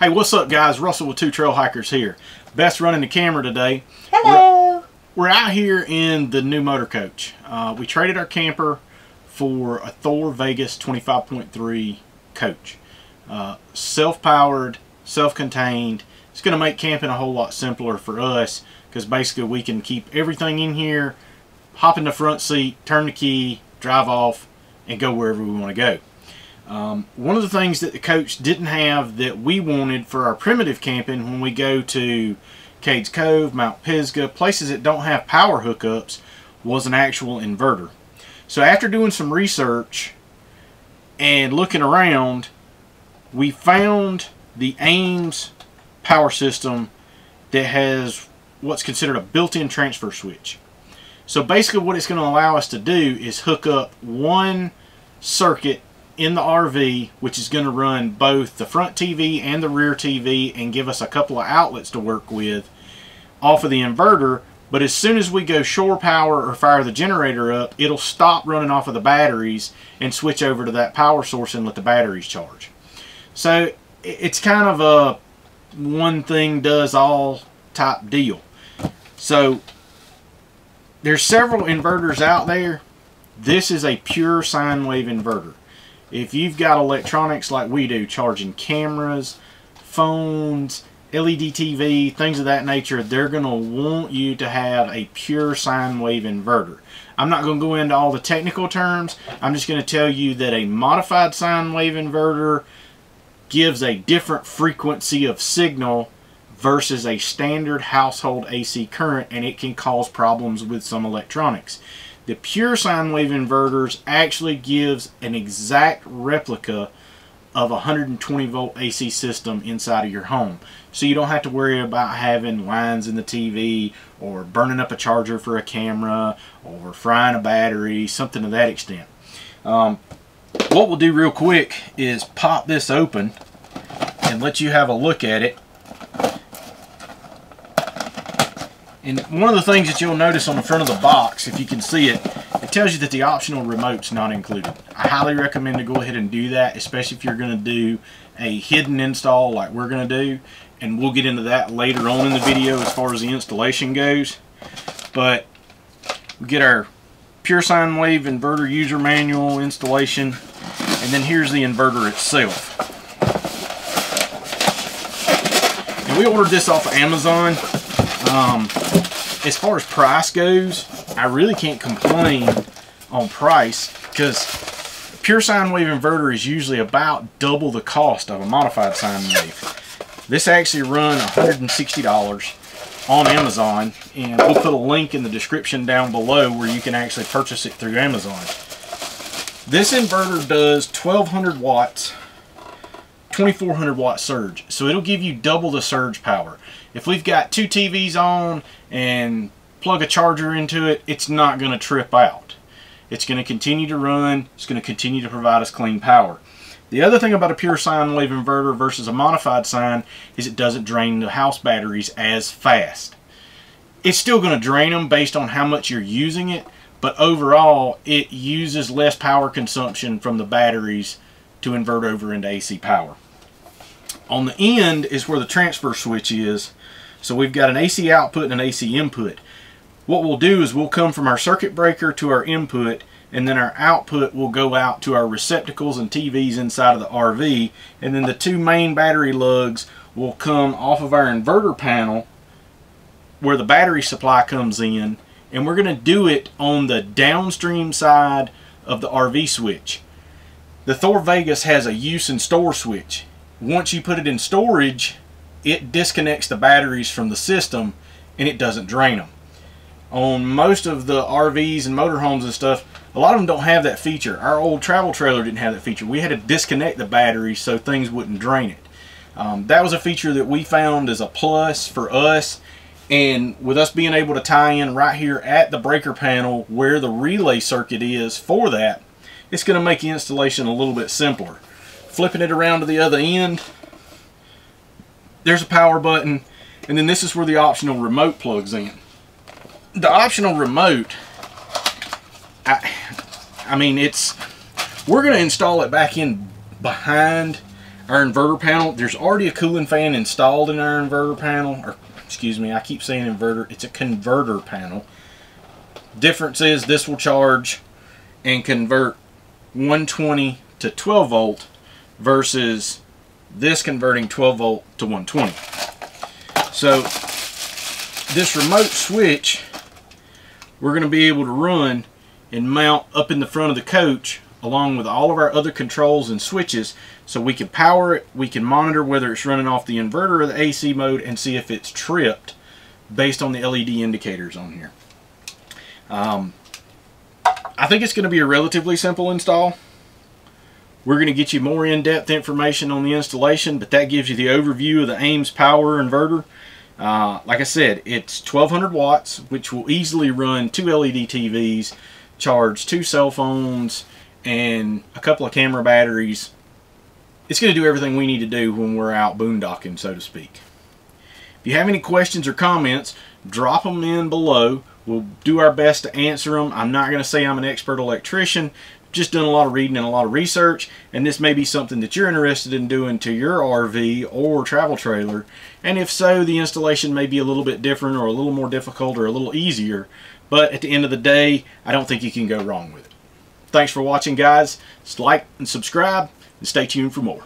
Hey, what's up guys? Russell with Two Trail Hikers here. Best running the camera today. Hello! We're out here in the new motorcoach. We traded our camper for a Thor Vegas 25.3 coach. Self-powered, self-contained. It's going to make camping a whole lot simpler for us because basically we can keep everything in here, hop in the front seat, turn the key, drive off, and go wherever we want to go. One of the things that the coach didn't have that we wanted for our primitive camping when we go to Cades Cove, Mount Pisgah, places that don't have power hookups, was an actual inverter. So after doing some research and looking around, we found the Ames power system that has what's considered a built-in transfer switch. So basically what it's going to allow us to do is hook up one circuit in the RV, which is going to run both the front TV and the rear TV and give us a couple of outlets to work with off of the inverter. But as soon as we go shore power or fire the generator up, it'll stop running off of the batteries and switch over to that power source and let the batteries charge. So it's kind of a one thing does all type deal. So there's several inverters out there. This is a pure sine wave inverter. If you've got electronics like we do, charging cameras, phones, LED TV, things of that nature, they're going to want you to have a pure sine wave inverter. I'm not going to go into all the technical terms. I'm just going to tell you that a modified sine wave inverter gives a different frequency of signal versus a standard household AC current, and it can cause problems with some electronics. The pure sine wave inverters actually gives an exact replica of a 120 volt AC system inside of your home. So you don't have to worry about having lines in the TV or burning up a charger for a camera or frying a battery, something to that extent. What we'll do real quick is pop this open and let you have a look at it. And one of the things that you'll notice on the front of the box, if you can see it, it tells you that the optional remote's not included. I highly recommend to go ahead and do that, especially if you're going to do a hidden install like we're going to do. And we'll get into that later on in the video as far as the installation goes. But we get our pure sine wave inverter user manual installation, and then here's the inverter itself. And we ordered this off of Amazon. As far as price goes, I really can't complain on price because pure sine wave inverter is usually about double the cost of a modified sine wave. This actually run $160 on Amazon, and we'll put a link in the description down below where you can actually purchase it through Amazon. This inverter does 1200 watts, 2400 watt surge, so it'll give you double the surge power. If we've got two TVs on and plug a charger into it, it's not going to trip out. It's going to continue to run. It's going to continue to provide us clean power. The other thing about a pure sine wave inverter versus a modified sine is it doesn't drain the house batteries as fast. It's still going to drain them based on how much you're using it, but overall it uses less power consumption from the batteries to invert over into AC power. On the end is where the transfer switch is. So we've got an AC output and an AC input. What we'll do is we'll come from our circuit breaker to our input, and then our output will go out to our receptacles and TVs inside of the RV, and then the two main battery lugs will come off of our inverter panel where the battery supply comes in, and we're going to do it on the downstream side of the RV switch. The Thor Vegas has a use and store switch. Once you put it in storage, it disconnects the batteries from the system and it doesn't drain them. On most of the RVs and motorhomes and stuff, a lot of them don't have that feature. Our old travel trailer didn't have that feature. We had to disconnect the batteries so things wouldn't drain it. That was a feature that we found as a plus for us, and with us being able to tie in right here at the breaker panel where the relay circuit is for that, it's going to make the installation a little bit simpler. Flipping it around to the other end, there's a power button, and then this is where the optional remote plugs in. The optional remote, I mean, we're going to install it back in behind our inverter panel. There's already a cooling fan installed in our inverter panel, or excuse me, I keep saying inverter, it's a converter panel. Difference is this will charge and convert 120 to 12 volt versus this converting 12 volt to 120. So this remote switch we're going to be able to run and mount up in the front of the coach along with all of our other controls and switches, so we can power it, we can monitor whether it's running off the inverter or the AC mode, and see if it's tripped based on the LED indicators on here. I think it's going to be a relatively simple install. We're going to get you more in-depth information on the installation, but that gives you the overview of the Ames Power Inverter. Like I said, it's 1200 watts, which will easily run 2 LED TVs, charge 2 cell phones, and a couple of camera batteries. It's going to do everything we need to do when we're out boondocking, so to speak. If you have any questions or comments, drop them in below. We'll do our best to answer them. I'm not going to say I'm an expert electrician. Just done a lot of reading and a lot of research, and this may be something that you're interested in doing to your RV or travel trailer, and if so, the installation may be a little bit different or a little more difficult or a little easier, but at the end of the day, I don't think you can go wrong with it. Thanks for watching, guys. Just like and subscribe, and stay tuned for more.